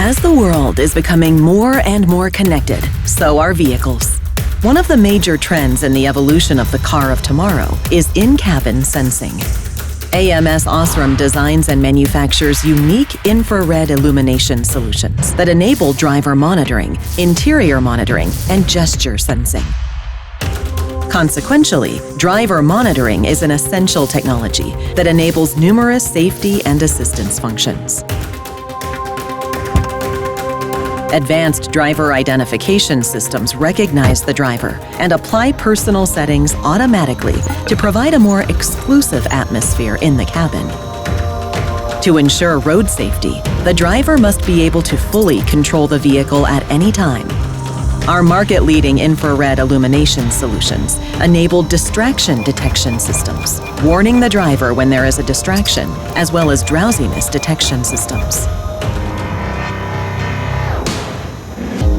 As the world is becoming more and more connected, so are vehicles. One of the major trends in the evolution of the car of tomorrow is in-cabin sensing. AMS Osram designs and manufactures unique infrared illumination solutions that enable driver monitoring, interior monitoring, and gesture sensing. Consequentially, driver monitoring is an essential technology that enables numerous safety and assistance functions. Advanced driver identification systems recognize the driver and apply personal settings automatically to provide a more exclusive atmosphere in the cabin. To ensure road safety, the driver must be able to fully control the vehicle at any time. Our market-leading infrared illumination solutions enable distraction detection systems, warning the driver when there is a distraction, as well as drowsiness detection systems.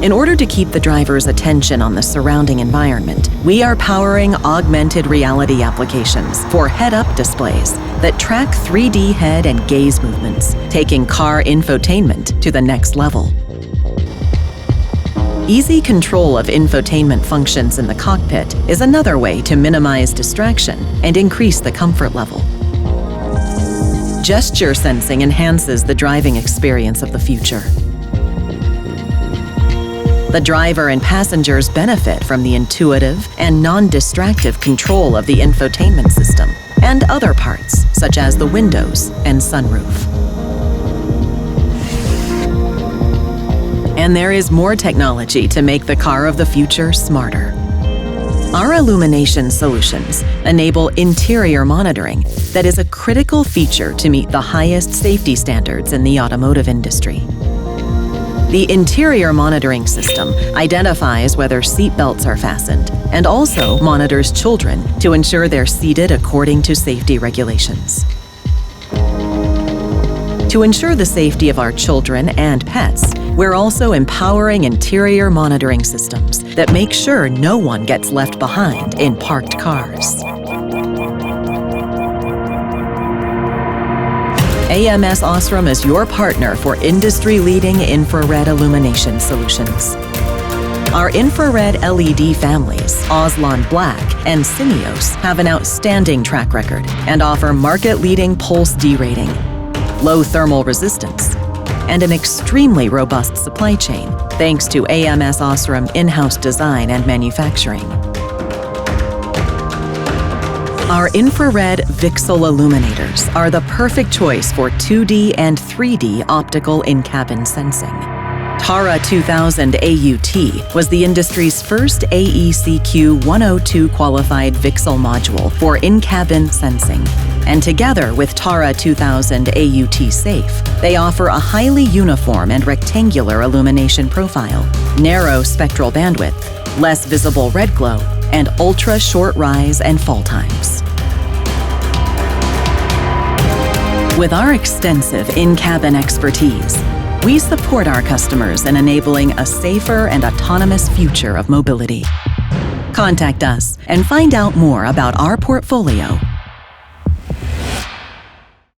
In order to keep the driver's attention on the surrounding environment, we are powering augmented reality applications for head-up displays that track 3D head and gaze movements, taking car infotainment to the next level. Easy control of infotainment functions in the cockpit is another way to minimize distraction and increase the comfort level. Gesture sensing enhances the driving experience of the future. The driver and passengers benefit from the intuitive and non-distractive control of the infotainment system and other parts, such as the windows and sunroof. And there is more technology to make the car of the future smarter. Our illumination solutions enable interior monitoring that is a critical feature to meet the highest safety standards in the automotive industry. The interior monitoring system identifies whether seat belts are fastened and also monitors children to ensure they're seated according to safety regulations. To ensure the safety of our children and pets, we're also empowering interior monitoring systems that make sure no one gets left behind in parked cars. AMS Osram is your partner for industry-leading infrared illumination solutions. Our infrared LED families, Oslan Black and Simios, have an outstanding track record and offer market-leading pulse derating, low thermal resistance, and an extremely robust supply chain, thanks to AMS Osram in-house design and manufacturing. Our infrared VCSEL illuminators are the perfect choice for 2D and 3D optical in-cabin sensing. Tara 2000 AUT was the industry's first AEC-Q 102 qualified VCSEL module for in-cabin sensing. And together with Tara 2000 AUT Safe, they offer a highly uniform and rectangular illumination profile, narrow spectral bandwidth, less visible red glow, and ultra-short rise and fall times. With our extensive in-cabin expertise, we support our customers in enabling a safer and autonomous future of mobility. Contact us and find out more about our portfolio